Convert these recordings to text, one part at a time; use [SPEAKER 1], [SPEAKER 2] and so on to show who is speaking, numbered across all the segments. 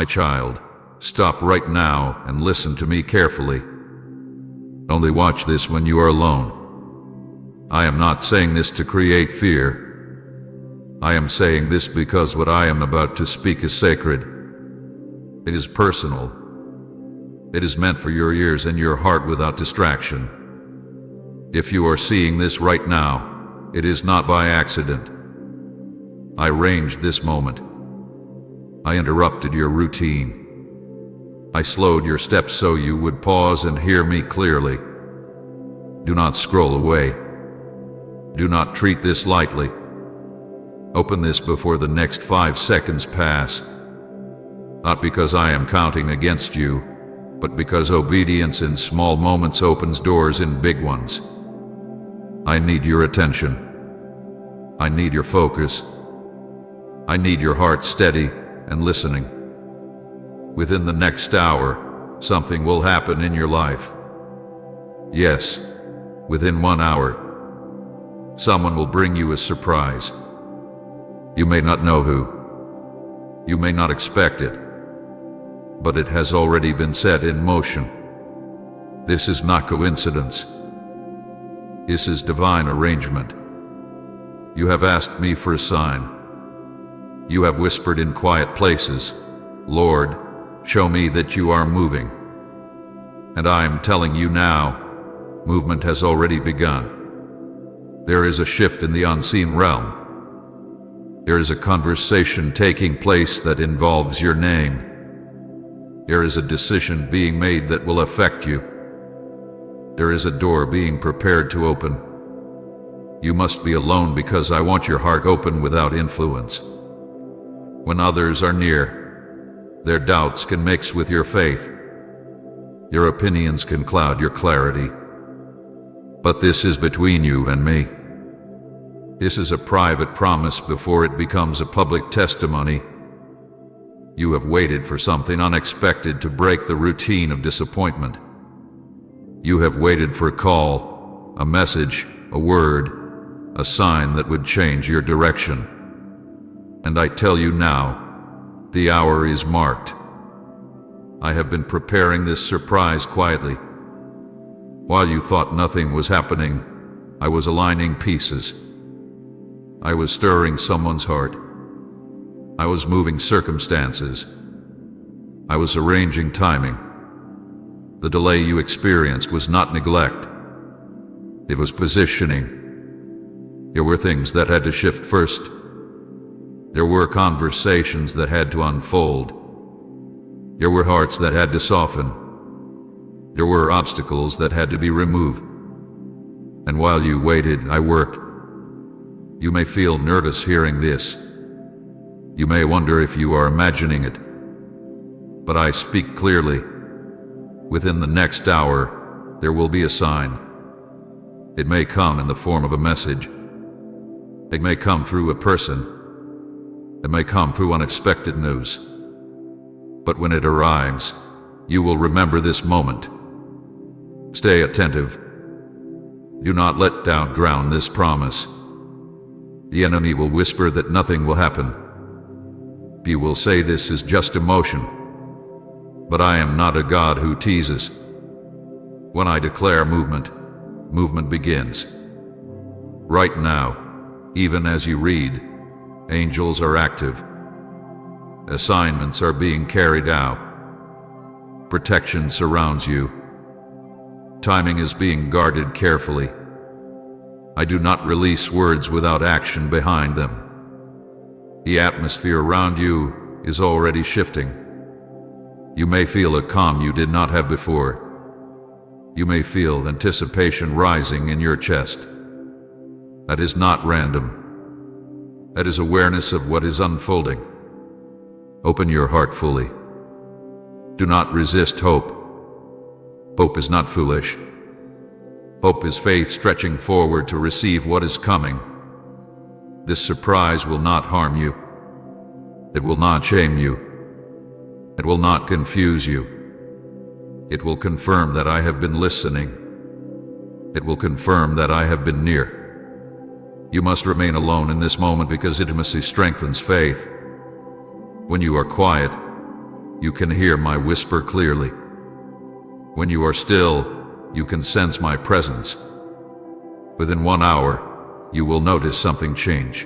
[SPEAKER 1] My child, stop right now and listen to me carefully. Only watch this when you are alone. I am not saying this to create fear. I am saying this because what I am about to speak is sacred. It is personal. It is meant for your ears and your heart without distraction. If you are seeing this right now, it is not by accident. I arranged this moment. I interrupted your routine. I slowed your steps so you would pause and hear me clearly. Do not scroll away. Do not treat this lightly. Open this before the next 5 seconds pass. Not because I am counting against you, but because obedience in small moments opens doors in big ones. I need your attention. I need your focus. I need your heart steady and listening. Within the next hour, something will happen in your life. Yes, within 1 hour, someone will bring you a surprise. You may not know who. You may not expect it. But it has already been set in motion. This is not coincidence. This is divine arrangement. You have asked me for a sign. You have whispered in quiet places, Lord, show me that you are moving. And I am telling you now, movement has already begun. There is a shift in the unseen realm. There is a conversation taking place that involves your name. There is a decision being made that will affect you. There is a door being prepared to open. You must be alone because I want your heart open without influence. When others are near, their doubts can mix with your faith. Your opinions can cloud your clarity. But this is between you and me. This is a private promise before it becomes a public testimony. You have waited for something unexpected to break the routine of disappointment. You have waited for a call, a message, a word, a sign that would change your direction. And I tell you now, the hour is marked. I have been preparing this surprise quietly. While you thought nothing was happening, I was aligning pieces. I was stirring someone's heart. I was moving circumstances. I was arranging timing. The delay you experienced was not neglect. It was positioning. There were things that had to shift first. There were conversations that had to unfold. There were hearts that had to soften. There were obstacles that had to be removed. And while you waited, I worked. You may feel nervous hearing this. You may wonder if you are imagining it. But I speak clearly. Within the next hour, there will be a sign. It may come in the form of a message. It may come through a person. It may come through unexpected news. But when it arrives, you will remember this moment. Stay attentive. Do not let doubt drown this promise. The enemy will whisper that nothing will happen. You will say this is just emotion. But I am not a God who teases. When I declare movement, movement begins. Right now, even as you read, angels are active. Assignments are being carried out. Protection surrounds you. Timing is being guarded carefully. I do not release words without action behind them. The atmosphere around you is already shifting. You may feel a calm you did not have before. You may feel anticipation rising in your chest. That is not random. That is awareness of what is unfolding. Open your heart fully. Do not resist hope. Hope is not foolish. Hope is faith stretching forward to receive what is coming. This surprise will not harm you. It will not shame you. It will not confuse you. It will confirm that I have been listening. It will confirm that I have been near. You must remain alone in this moment because intimacy strengthens faith. When you are quiet, you can hear my whisper clearly. When you are still, you can sense my presence. Within 1 hour, you will notice something change.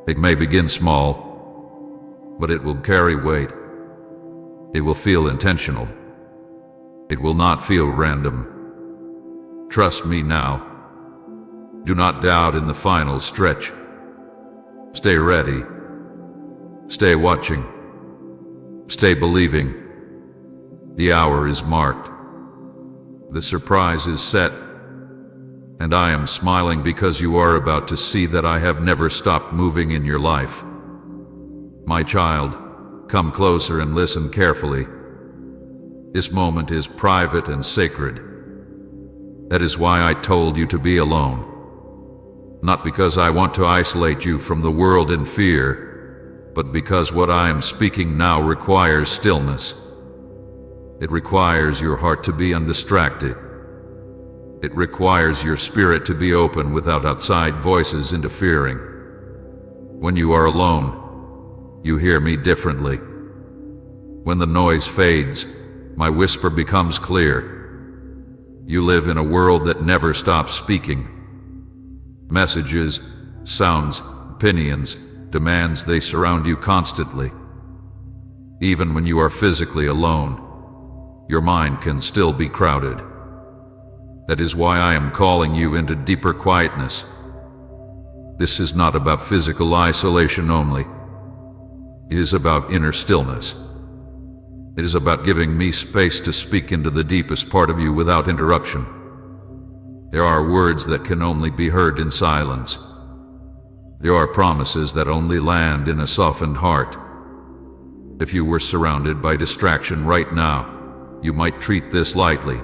[SPEAKER 1] It may begin small, but it will carry weight. It will feel intentional. It will not feel random. Trust me now. Do not doubt in the final stretch. Stay ready. Stay watching. Stay believing. The hour is marked. The surprise is set. And I am smiling because you are about to see that I have never stopped moving in your life. My child, come closer and listen carefully. This moment is private and sacred. That is why I told you to be alone. Not because I want to isolate you from the world in fear, but because what I am speaking now requires stillness. It requires your heart to be undistracted. It requires your spirit to be open without outside voices interfering. When you are alone, you hear me differently. When the noise fades, my whisper becomes clear. You live in a world that never stops speaking. Messages, sounds, opinions, demands, they surround you constantly. Even when you are physically alone, your mind can still be crowded. That is why I am calling you into deeper quietness. This is not about physical isolation only. It is about inner stillness. It is about giving me space to speak into the deepest part of you without interruption. There are words that can only be heard in silence. There are promises that only land in a softened heart. If you were surrounded by distraction right now, you might treat this lightly.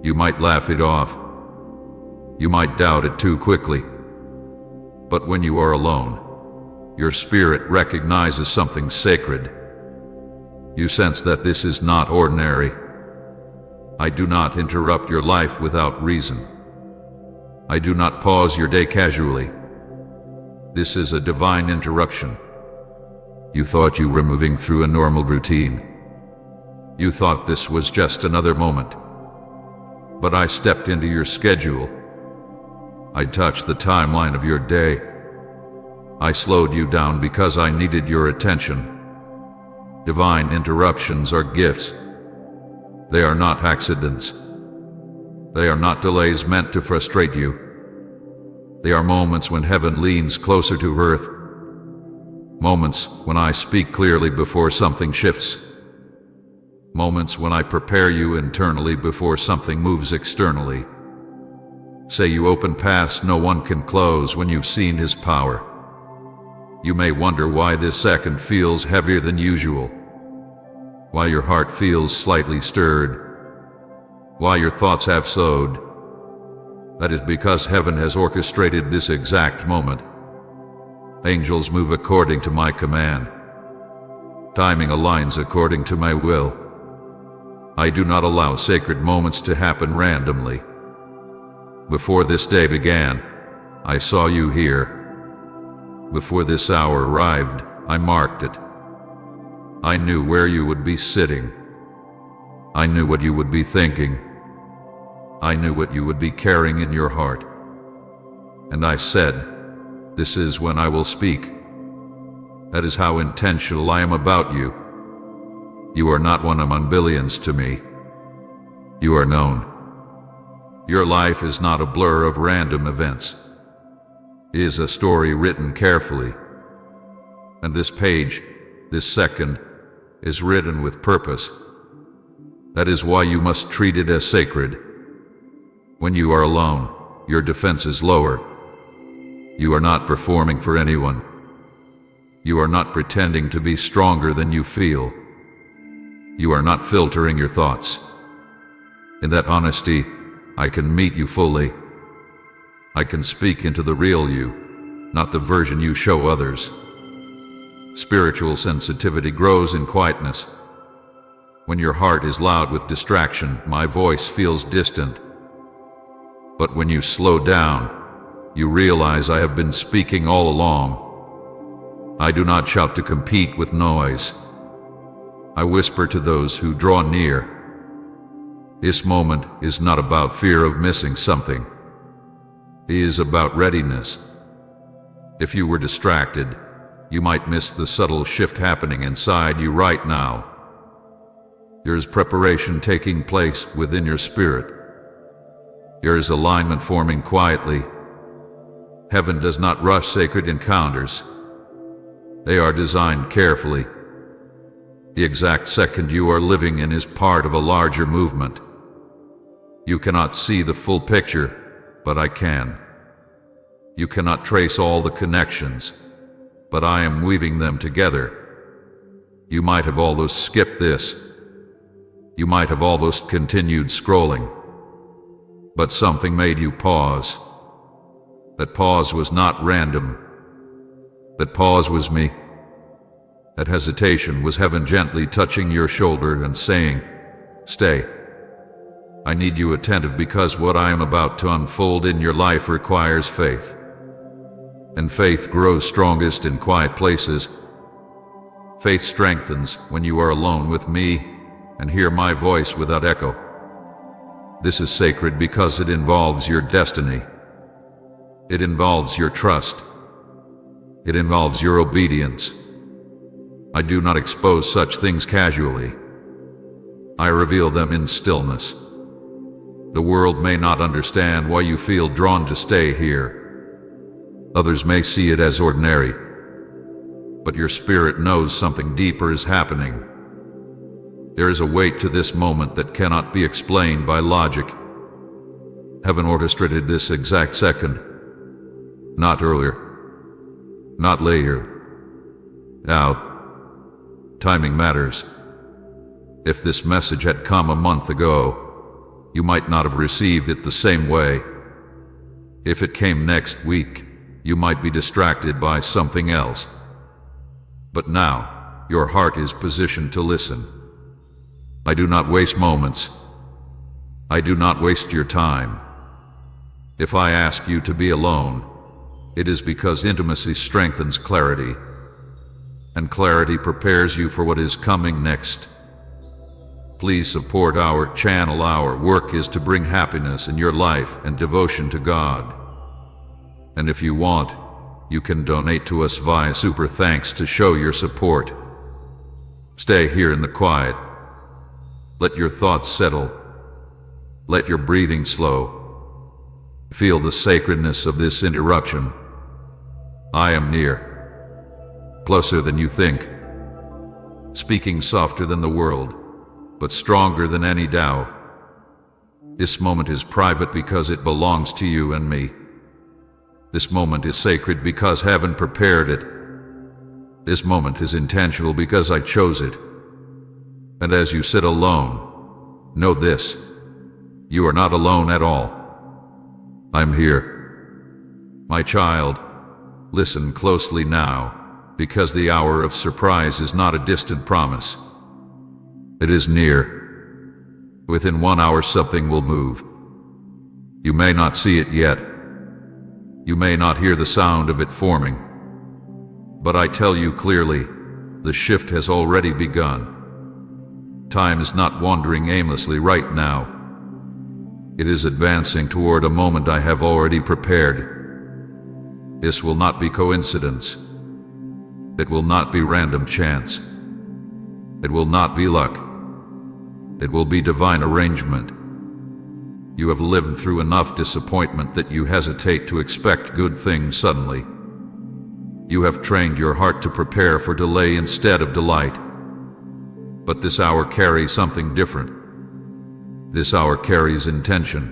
[SPEAKER 1] You might laugh it off. You might doubt it too quickly. But when you are alone, your spirit recognizes something sacred. You sense that this is not ordinary. I do not interrupt your life without reason. I do not pause your day casually. This is a divine interruption. You thought you were moving through a normal routine. You thought this was just another moment. But I stepped into your schedule. I touched the timeline of your day. I slowed you down because I needed your attention. Divine interruptions are gifts. They are not accidents. They are not delays meant to frustrate you. They are moments when heaven leans closer to earth. Moments when I speak clearly before something shifts. Moments when I prepare you internally before something moves externally. Say you open paths no one can close when you've seen His power. You may wonder why this second feels heavier than usual. Why your heart feels slightly stirred. Why your thoughts have slowed. That is because heaven has orchestrated this exact moment. Angels move according to my command. Timing aligns according to my will. I do not allow sacred moments to happen randomly. Before this day began, I saw you here. Before this hour arrived, I marked it. I knew where you would be sitting. I knew what you would be thinking. I knew what you would be carrying in your heart. And I said, this is when I will speak. That is how intentional I am about you. You are not one among billions to me. You are known. Your life is not a blur of random events. It is a story written carefully. And this page, this second, is written with purpose. That is why you must treat it as sacred. When you are alone, your defense is lower. You are not performing for anyone. You are not pretending to be stronger than you feel. You are not filtering your thoughts. In that honesty, I can meet you fully. I can speak into the real you, not the version you show others. Spiritual sensitivity grows in quietness. When your heart is loud with distraction, my voice feels distant. But when you slow down, you realize I have been speaking all along. I do not shout to compete with noise. I whisper to those who draw near. This moment is not about fear of missing something. It is about readiness. If you were distracted, you might miss the subtle shift happening inside you right now. There is preparation taking place within your spirit. There is alignment forming quietly. Heaven does not rush sacred encounters. They are designed carefully. The exact second you are living in is part of a larger movement. You cannot see the full picture, but I can. You cannot trace all the connections, but I am weaving them together. You might have almost skipped this. You might have almost continued scrolling. But something made you pause. That pause was not random. That pause was me. That hesitation was heaven gently touching your shoulder and saying, "Stay. I need you attentive because what I am about to unfold in your life requires faith. And faith grows strongest in quiet places. Faith strengthens when you are alone with me and hear my voice without echo. This is sacred because it involves your destiny. It involves your trust. It involves your obedience. I do not expose such things casually. I reveal them in stillness. The world may not understand why you feel drawn to stay here. Others may see it as ordinary. But your spirit knows something deeper is happening. There is a weight to this moment that cannot be explained by logic. Heaven orchestrated this exact second. Not earlier. Not later. Now, timing matters. If this message had come a month ago, you might not have received it the same way. If it came next week, you might be distracted by something else. But now, your heart is positioned to listen. I do not waste moments. I do not waste your time. If I ask you to be alone, it is because intimacy strengthens clarity, and clarity prepares you for what is coming next. Please support our channel. Our work is to bring happiness in your life and devotion to God. And if you want, you can donate to us via Super Thanks to show your support. Stay here in the quiet. Let your thoughts settle. Let your breathing slow. Feel the sacredness of this interruption. I am near. Closer than you think. Speaking softer than the world, but stronger than any Tao. This moment is private because it belongs to you and me. This moment is sacred because heaven prepared it. This moment is intentional because I chose it. And as you sit alone, know this: you are not alone at all. I'm here. My child, listen closely now, because the hour of surprise is not a distant promise. It is near. Within 1 hour something will move. You may not see it yet. You may not hear the sound of it forming. But I tell you clearly, the shift has already begun. Time is not wandering aimlessly right now. It is advancing toward a moment I have already prepared. This will not be coincidence. It will not be random chance. It will not be luck. It will be divine arrangement. You have lived through enough disappointment that you hesitate to expect good things suddenly. You have trained your heart to prepare for delay instead of delight. But this hour carries something different. This hour carries intention.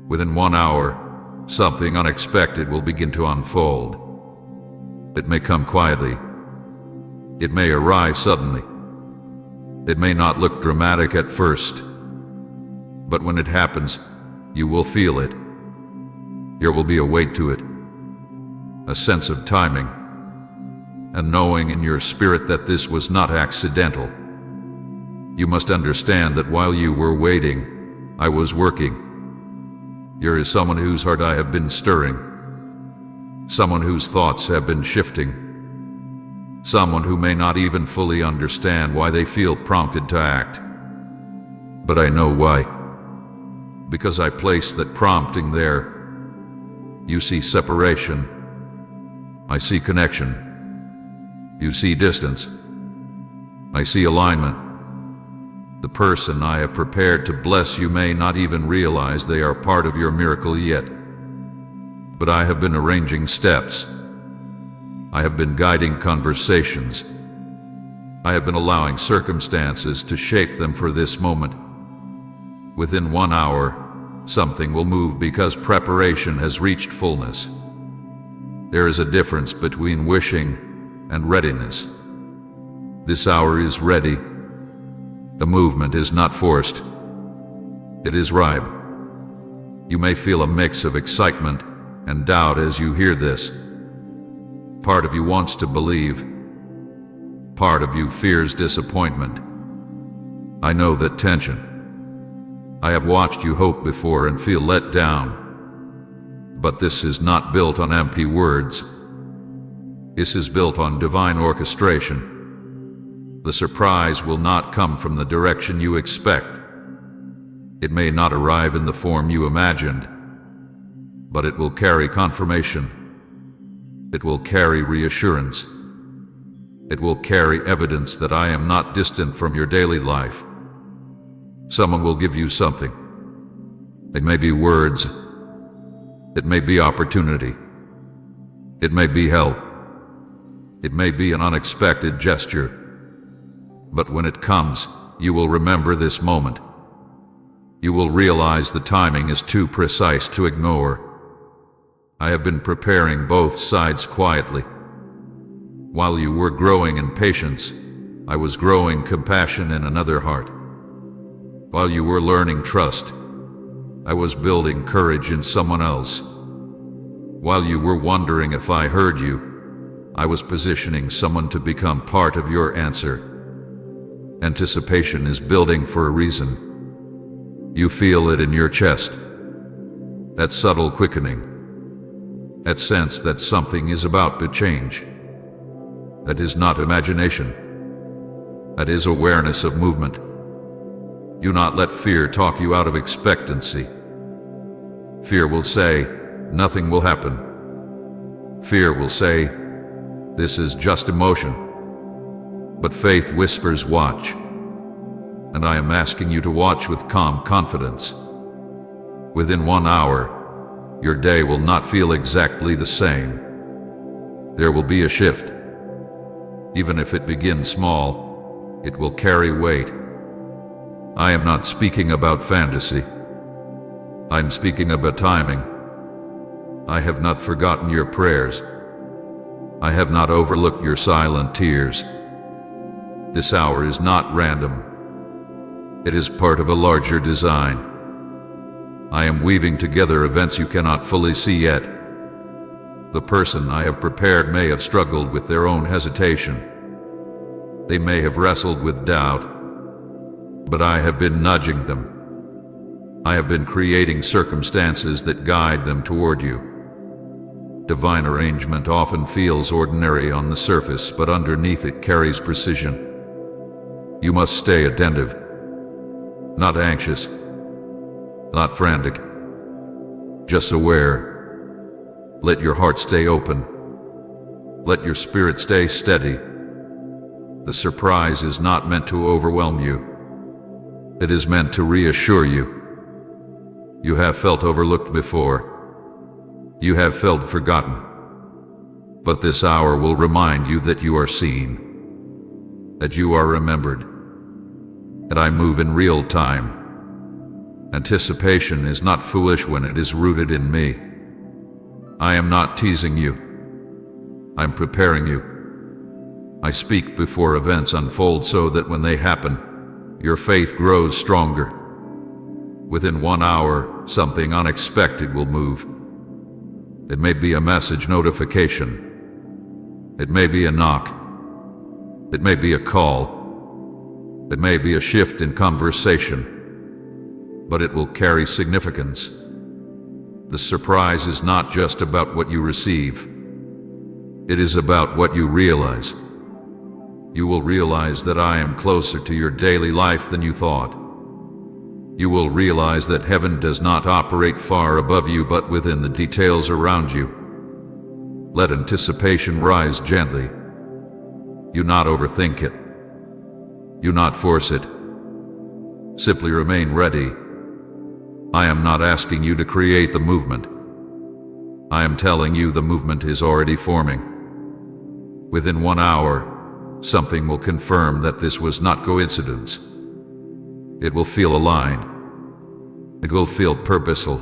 [SPEAKER 1] Within 1 hour, something unexpected will begin to unfold. It may come quietly. It may arrive suddenly. It may not look dramatic at first. But when it happens, you will feel it. There will be a weight to it. A sense of timing. And knowing in your spirit that this was not accidental. You must understand that while you were waiting, I was working. Here is someone whose heart I have been stirring. Someone whose thoughts have been shifting. Someone who may not even fully understand why they feel prompted to act. But I know why. Because I place that prompting there. You see separation. I see connection. You see distance. I see alignment. The person I have prepared to bless you may not even realize they are part of your miracle yet. But I have been arranging steps. I have been guiding conversations. I have been allowing circumstances to shape them for this moment. Within 1 hour, something will move because preparation has reached fullness. There is a difference between wishing and readiness. This hour is ready. The movement is not forced. It is ripe. You may feel a mix of excitement and doubt as you hear this. Part of you wants to believe. Part of you fears disappointment. I know that tension. I have watched you hope before and feel let down. But this is not built on empty words. This is built on divine orchestration. The surprise will not come from the direction you expect. It may not arrive in the form you imagined, but it will carry confirmation. It will carry reassurance. It will carry evidence that I am not distant from your daily life. Someone will give you something. It may be words. It may be opportunity. It may be help. It may be an unexpected gesture. But when it comes, you will remember this moment. You will realize the timing is too precise to ignore. I have been preparing both sides quietly. While you were growing in patience, I was growing compassion in another heart. While you were learning trust, I was building courage in someone else. While you were wondering if I heard you, I was positioning someone to become part of your answer. Anticipation is building for a reason. You feel it in your chest. That subtle quickening. That sense that something is about to change. That is not imagination. That is awareness of movement. Do not let fear talk you out of expectancy. Fear will say, nothing will happen. Fear will say, this is just emotion. But faith whispers, watch. And I am asking you to watch with calm confidence. Within 1 hour, your day will not feel exactly the same. There will be a shift. Even if it begins small, it will carry weight. I am not speaking about fantasy. I'm speaking about timing. I have not forgotten your prayers. I have not overlooked your silent tears. This hour is not random. It is part of a larger design. I am weaving together events you cannot fully see yet. The person I have prepared may have struggled with their own hesitation. They may have wrestled with doubt, but I have been nudging them. I have been creating circumstances that guide them toward you. Divine arrangement often feels ordinary on the surface, but underneath it carries precision. You must stay attentive, not anxious, not frantic, just aware. Let your heart stay open. Let your spirit stay steady. The surprise is not meant to overwhelm you. It is meant to reassure you. You have felt overlooked before. You have felt forgotten. But this hour will remind you that you are seen, that you are remembered, that I move in real time. Anticipation is not foolish when it is rooted in me. I am not teasing you. I'm preparing you. I speak before events unfold so that when they happen, your faith grows stronger. Within 1 hour, something unexpected will move. It may be a message notification. It may be a knock. It may be a call. It may be a shift in conversation. But it will carry significance. The surprise is not just about what you receive. It is about what you realize. You will realize that I am closer to your daily life than you thought. You will realize that heaven does not operate far above you but within the details around you. Let anticipation rise gently. You not overthink it. You not force it. Simply remain ready. I am not asking you to create the movement. I am telling you the movement is already forming. Within 1 hour, something will confirm that this was not coincidence. It will feel aligned. It will feel purposeful.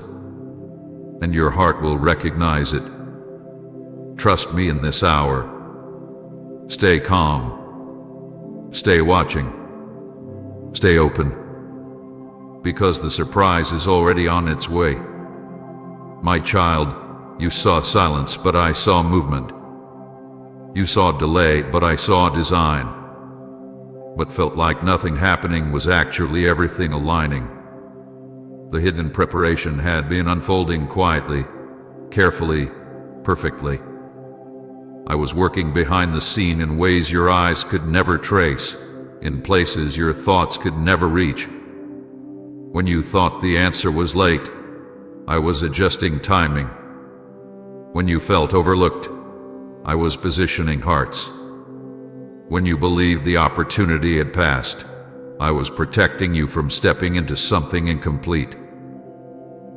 [SPEAKER 1] And your heart will recognize it. Trust me in this hour. Stay calm. Stay watching. Stay open. Because the surprise is already on its way. My child, you saw silence, but I saw movement. You saw delay, but I saw design. What felt like nothing happening was actually everything aligning. The hidden preparation had been unfolding quietly, carefully, perfectly. I was working behind the scene in ways your eyes could never trace, in places your thoughts could never reach. When you thought the answer was late, I was adjusting timing. When you felt overlooked, I was positioning hearts. When you believed the opportunity had passed, I was protecting you from stepping into something incomplete.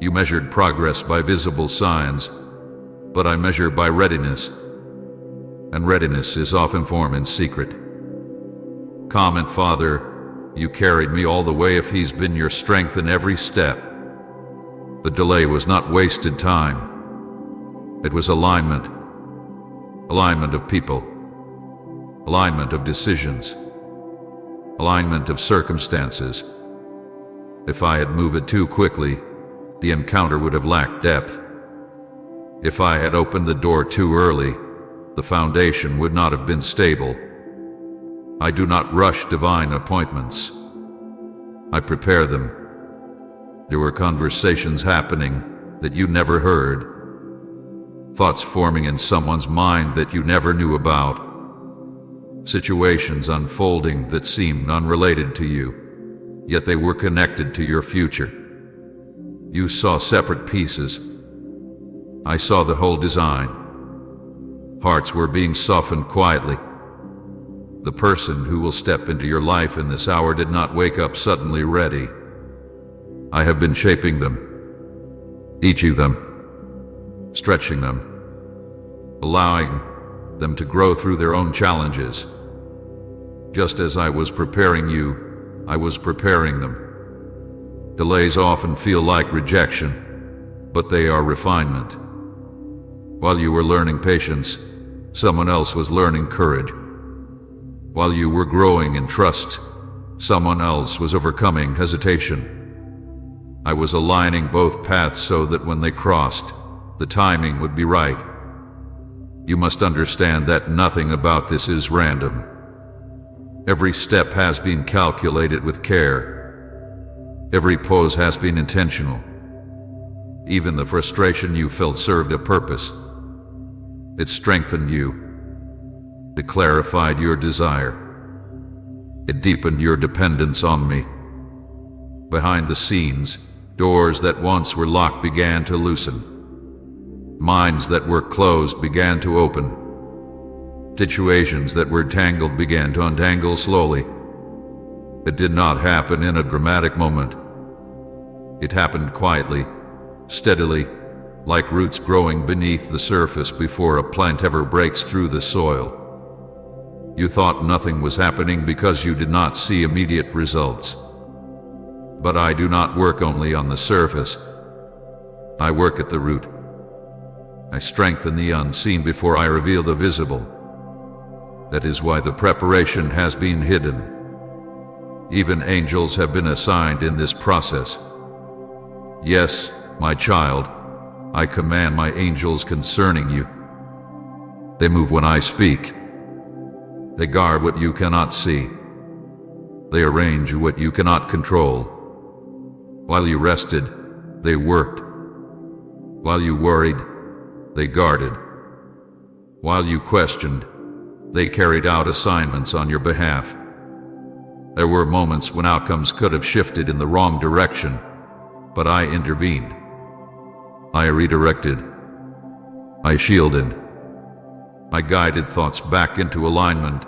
[SPEAKER 1] You measured progress by visible signs, but I measure by readiness. And readiness is often formed in secret. Comment, Father, you carried me all the way if he's been your strength in every step. The delay was not wasted time. It was alignment. Alignment of people. Alignment of decisions. Alignment of circumstances. If I had moved it too quickly, the encounter would have lacked depth. If I had opened the door too early, the foundation would not have been stable. I do not rush divine appointments. I prepare them. There were conversations happening that you never heard. Thoughts forming in someone's mind that you never knew about. Situations unfolding that seemed unrelated to you, yet they were connected to your future. You saw separate pieces. I saw the whole design. Hearts were being softened quietly. The person who will step into your life in this hour did not wake up suddenly ready. I have been shaping them, teaching them, stretching them, allowing them to grow through their own challenges. Just as I was preparing you, I was preparing them. Delays often feel like rejection, but they are refinement. While you were learning patience, someone else was learning courage. While you were growing in trust, someone else was overcoming hesitation. I was aligning both paths so that when they crossed, the timing would be right. You must understand that nothing about this is random. Every step has been calculated with care. Every pose has been intentional. Even the frustration you felt served a purpose. It strengthened you. It clarified your desire. It deepened your dependence on me. Behind the scenes, doors that once were locked began to loosen. Minds that were closed began to open. Situations that were tangled began to untangle slowly. It did not happen in a dramatic moment. It happened quietly, steadily, like roots growing beneath the surface before a plant ever breaks through the soil. You thought nothing was happening because you did not see immediate results. But I do not work only on the surface. I work at the root. I strengthen the unseen before I reveal the visible. That is why the preparation has been hidden. Even angels have been assigned in this process. Yes, my child, I command my angels concerning you. They move when I speak. They guard what you cannot see. They arrange what you cannot control. While you rested, they worked. While you worried, they guarded. While you questioned, They carried out assignments on your behalf. There were moments when outcomes could have shifted in the wrong direction, but I intervened. I redirected. I shielded. I guided thoughts back into alignment.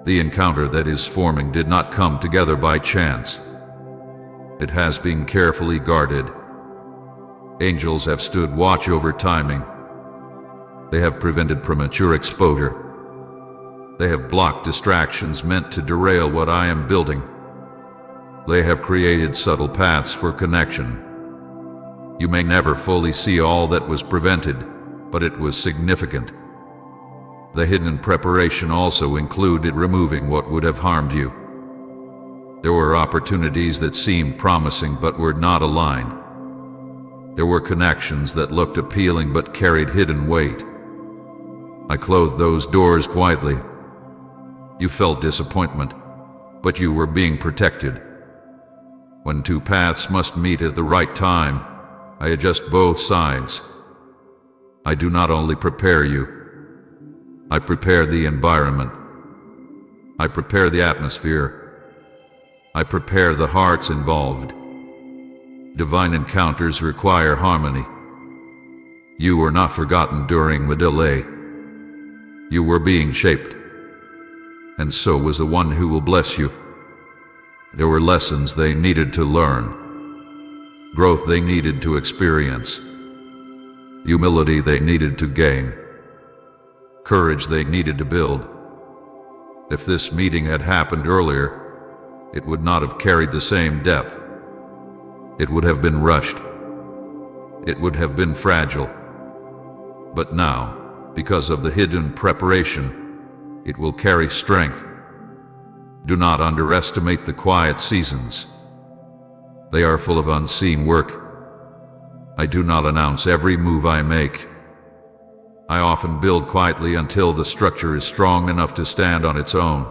[SPEAKER 1] The encounter that is forming did not come together by chance. It has been carefully guarded. Angels have stood watch over timing. They have prevented premature exposure. They have blocked distractions meant to derail what I am building. They have created subtle paths for connection. You may never fully see all that was prevented, but it was significant. The hidden preparation also included removing what would have harmed you. There were opportunities that seemed promising but were not aligned. There were connections that looked appealing but carried hidden weight. I closed those doors quietly. You felt disappointment, but you were being protected. When two paths must meet at the right time, I adjust both sides. I do not only prepare you, I prepare the environment. I prepare the atmosphere. I prepare the hearts involved. Divine encounters require harmony. You were not forgotten during the delay. You were being shaped. And so was the one who will bless you. There were lessons they needed to learn, growth they needed to experience, humility they needed to gain, courage they needed to build. If this meeting had happened earlier, it would not have carried the same depth. It would have been rushed. It would have been fragile. But now, because of the hidden preparation, it will carry strength. Do not underestimate the quiet seasons. They are full of unseen work. I do not announce every move I make. I often build quietly until the structure is strong enough to stand on its own.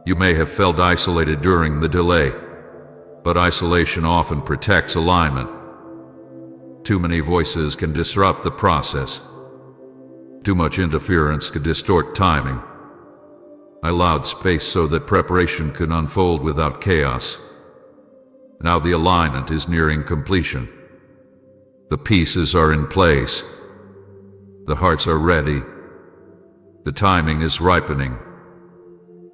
[SPEAKER 1] You may have felt isolated during the delay, but isolation often protects alignment. Too many voices can disrupt the process. Too much interference could distort timing. I allowed space so that preparation could unfold without chaos. Now the alignment is nearing completion. The pieces are in place. The hearts are ready. The timing is ripening.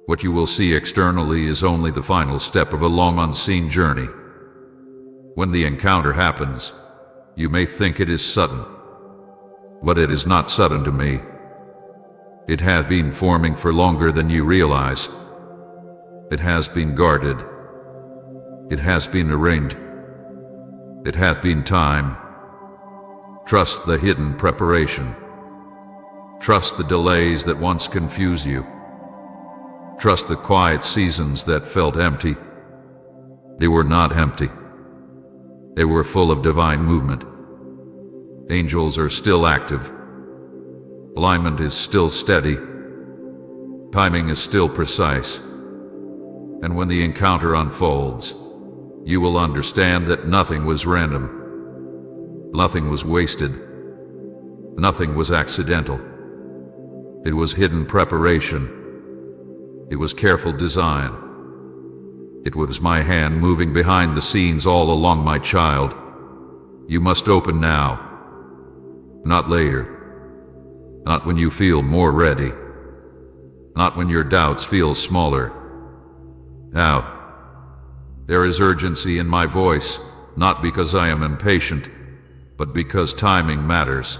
[SPEAKER 1] What you will see externally is only the final step of a long unseen journey. When the encounter happens, you may think it is sudden, but it is not sudden to me. It has been forming for longer than you realize. It has been guarded. It has been arranged. It hath been time. Trust the hidden preparation. Trust the delays that once confused you. Trust the quiet seasons that felt empty. They were not empty. They were full of divine movement. Angels are still active. Alignment is still steady. Timing is still precise. And when the encounter unfolds, you will understand that nothing was random. Nothing was wasted. Nothing was accidental. It was hidden preparation. It was careful design. It was my hand moving behind the scenes all along, my child. You must open now, not later. Not when you feel more ready. Not when your doubts feel smaller. Now, there is urgency in my voice, not because I am impatient, but because timing matters.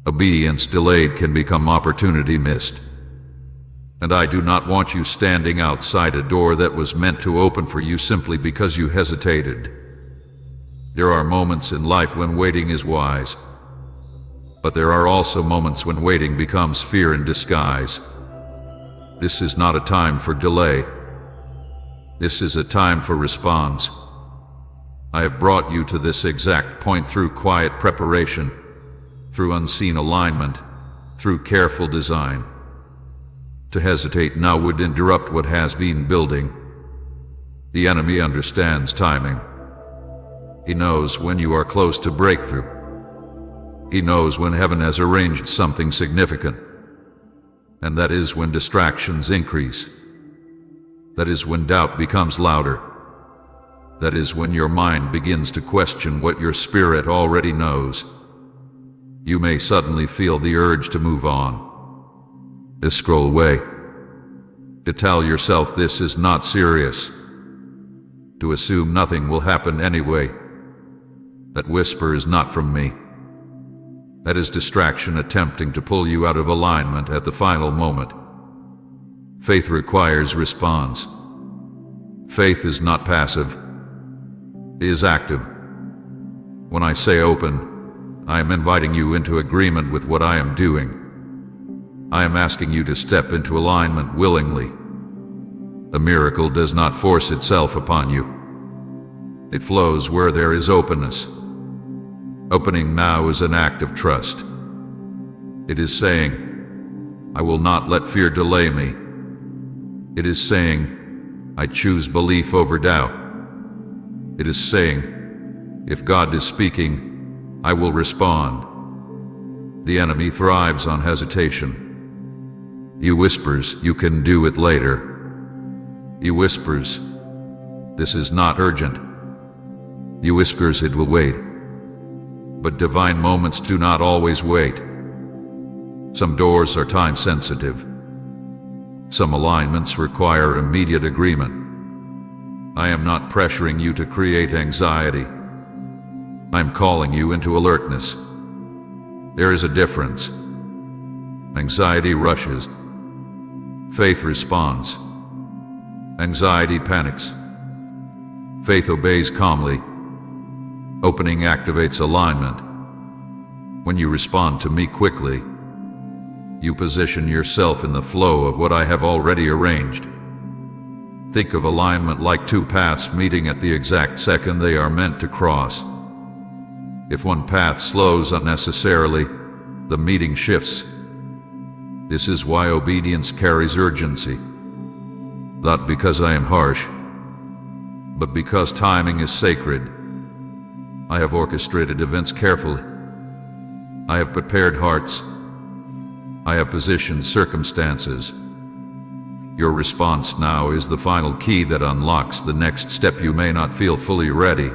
[SPEAKER 1] Obedience delayed can become opportunity missed. And I do not want you standing outside a door that was meant to open for you simply because you hesitated. There are moments in life when waiting is wise. But there are also moments when waiting becomes fear in disguise. This is not a time for delay. This is a time for response. I have brought you to this exact point through quiet preparation, through unseen alignment, through careful design. To hesitate now would interrupt what has been building. The enemy understands timing. He knows when you are close to breakthrough. He knows when heaven has arranged something significant. And that is when distractions increase. That is when doubt becomes louder. That is when your mind begins to question what your spirit already knows. You may suddenly feel the urge to move on, to scroll away, to tell yourself this is not serious, to assume nothing will happen anyway. That whisper is not from me. That is distraction attempting to pull you out of alignment at the final moment. Faith requires response. Faith is not passive. It is active. When I say open, I am inviting you into agreement with what I am doing. I am asking you to step into alignment willingly. A miracle does not force itself upon you. It flows where there is openness. Opening now is an act of trust. It is saying, I will not let fear delay me. It is saying, I choose belief over doubt. It is saying, if God is speaking, I will respond. The enemy thrives on hesitation. He whispers, you can do it later. He whispers, this is not urgent. He whispers, it will wait. But divine moments do not always wait. Some doors are time sensitive. Some alignments require immediate agreement. I am not pressuring you to create anxiety. I am calling you into alertness. There is a difference. Anxiety rushes. Faith responds. Anxiety panics. Faith obeys calmly. Opening activates alignment. When you respond to me quickly, you position yourself in the flow of what I have already arranged. Think of alignment like two paths meeting at the exact second they are meant to cross. If one path slows unnecessarily, the meeting shifts. This is why obedience carries urgency. Not because I am harsh, but because timing is sacred. I have orchestrated events carefully. I have prepared hearts. I have positioned circumstances. Your response now is the final key that unlocks the next step. You may not feel fully ready.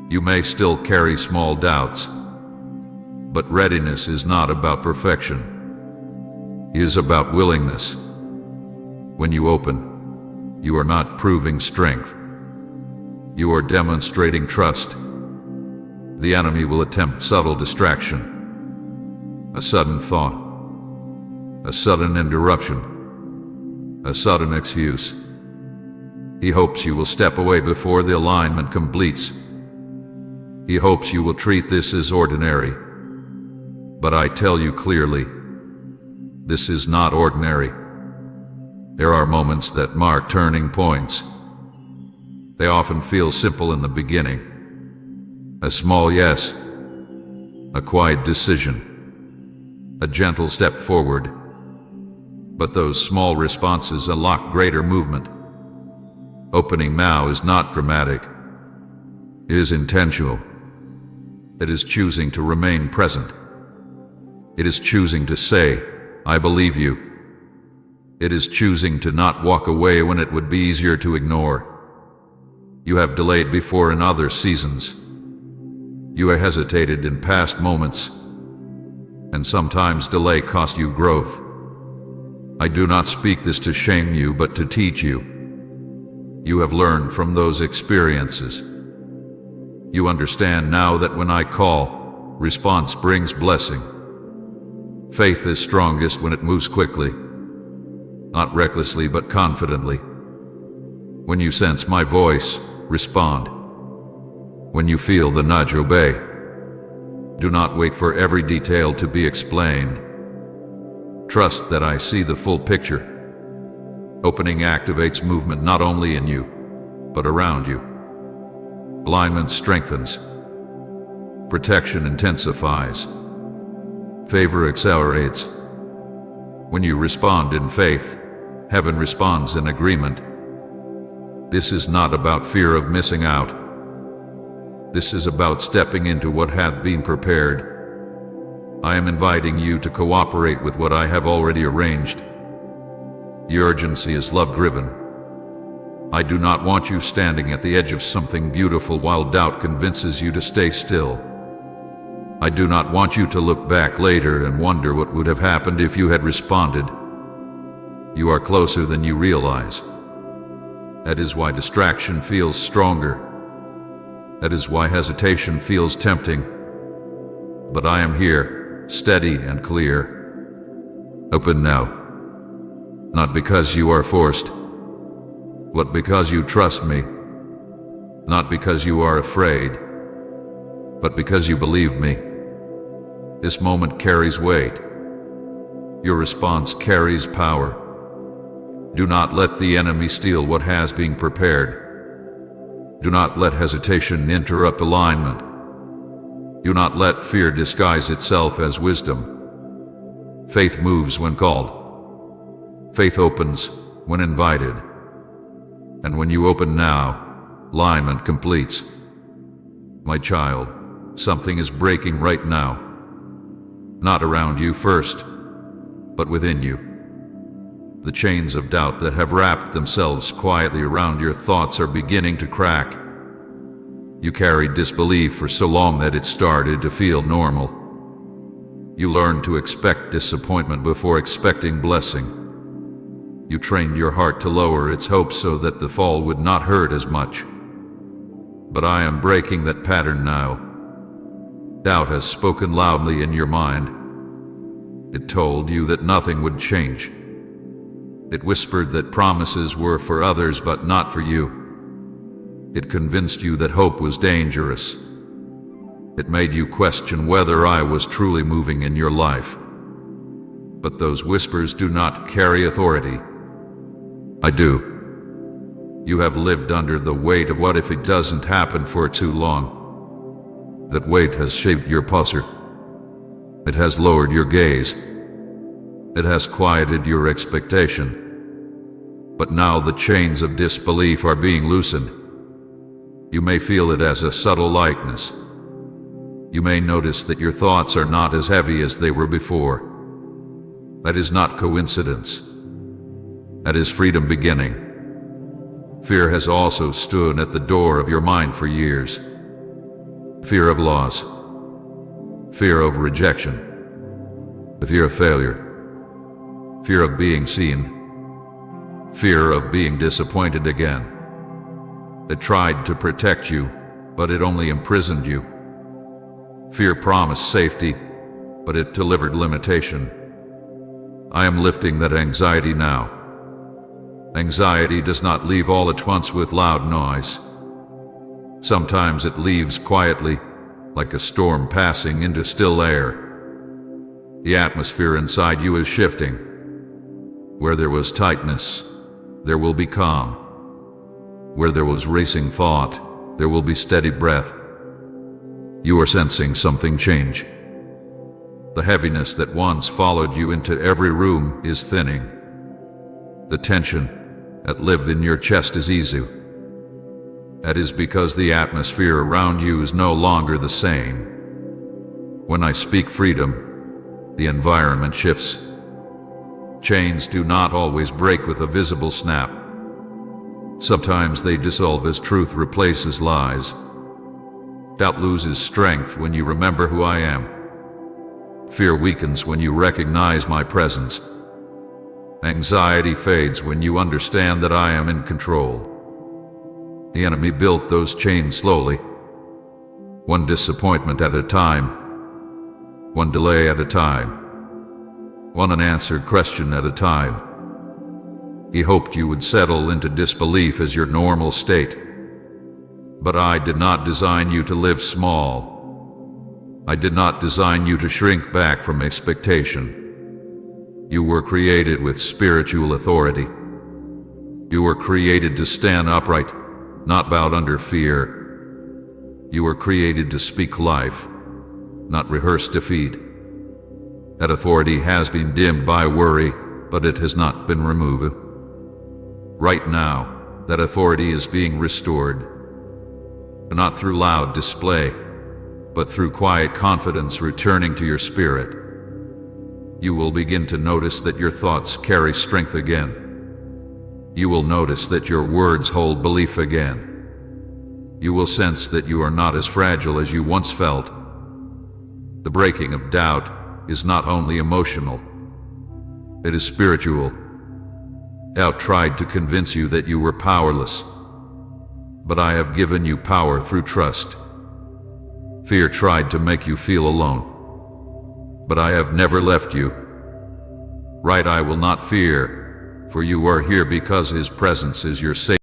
[SPEAKER 1] You may still carry small doubts. But readiness is not about perfection. It is about willingness. When you open, you are not proving strength. You are demonstrating trust. The enemy will attempt subtle distraction, a sudden thought, a sudden interruption, a sudden excuse. He hopes you will step away before the alignment completes. He hopes you will treat this as ordinary. But I tell you clearly, this is not ordinary. There are moments that mark turning points. They often feel simple in the beginning. A small yes, a quiet decision, a gentle step forward. But those small responses unlock greater movement. Opening now is not dramatic. It is intentional. It is choosing to remain present. It is choosing to say, I believe you. It is choosing to not walk away when it would be easier to ignore. You have delayed before in other seasons. You have hesitated in past moments, and sometimes delay cost you growth. I do not speak this to shame you, but to teach you. You have learned from those experiences. You understand now that when I call, response brings blessing. Faith is strongest when it moves quickly, not recklessly but confidently. When you sense my voice, respond. When you feel the nudge, obey. Do not wait for every detail to be explained. Trust that I see the full picture. Opening activates movement not only in you, but around you. Alignment strengthens. Protection intensifies. Favor accelerates. When you respond in faith, heaven responds in agreement. This is not about fear of missing out. This is about stepping into what hath been prepared. I am inviting you to cooperate with what I have already arranged. The urgency is love-driven. I do not want you standing at the edge of something beautiful while doubt convinces you to stay still. I do not want you to look back later and wonder what would have happened if you had responded. You are closer than you realize. That is why distraction feels stronger. That is why hesitation feels tempting. But I am here, steady and clear. Open now. Not because you are forced, but because you trust me. Not because you are afraid, but because you believe me. This moment carries weight. Your response carries power. Do not let the enemy steal what has been prepared. Do not let hesitation interrupt alignment. Do not let fear disguise itself as wisdom. Faith moves when called. Faith opens when invited. And when you open now, alignment completes. My child, something is breaking right now. Not around you first, but within you. The chains of doubt that have wrapped themselves quietly around your thoughts are beginning to crack. You carried disbelief for so long that it started to feel normal. You learned to expect disappointment before expecting blessing. You trained your heart to lower its hopes so that the fall would not hurt as much. But I am breaking that pattern now. Doubt has spoken loudly in your mind. It told you that nothing would change. It whispered that promises were for others but not for you. It convinced you that hope was dangerous. It made you question whether I was truly moving in your life. But those whispers do not carry authority. I do. You have lived under the weight of what if it doesn't happen for too long. That weight has shaped your posture. It has lowered your gaze. It has quieted your expectation. But now the chains of disbelief are being loosened. You may feel it as a subtle lightness. You may notice that your thoughts are not as heavy as they were before. That is not coincidence. That is freedom beginning. Fear has also stood at the door of your mind for years. Fear of loss. Fear of rejection. The fear of failure. Fear of being seen. Fear of being disappointed again. It tried to protect you, but it only imprisoned you. Fear promised safety, but it delivered limitation. I am lifting that anxiety now. Anxiety does not leave all at once with loud noise. Sometimes it leaves quietly, like a storm passing into still air. The atmosphere inside you is shifting. Where there was tightness, there will be calm. Where there was racing thought, there will be steady breath. You are sensing something change. The heaviness that once followed you into every room is thinning. The tension that lived in your chest is easing. That is because the atmosphere around you is no longer the same. When I speak freedom, the environment shifts. Chains do not always break with a visible snap. Sometimes they dissolve as truth replaces lies. Doubt loses strength when you remember who I am. Fear weakens when you recognize my presence. Anxiety fades when you understand that I am in control. The enemy built those chains slowly, one disappointment at a time, one delay at a time, one unanswered question at a time. He hoped you would settle into disbelief as your normal state. But I did not design you to live small. I did not design you to shrink back from expectation. You were created with spiritual authority. You were created to stand upright, not bowed under fear. You were created to speak life, not rehearse defeat. That authority has been dimmed by worry, but it has not been removed. Right now, that authority is being restored. Not through loud display, but through quiet confidence returning to your spirit, you will begin to notice that your thoughts carry strength again. You will notice that your words hold belief again. You will sense that you are not as fragile as you once felt. The breaking of doubt is not only emotional, it is spiritual. Doubt tried to convince you that you were powerless, but I have given you power through trust. Fear tried to make you feel alone, but I have never left you. Right, I will not fear, for you are here because His presence is your safe.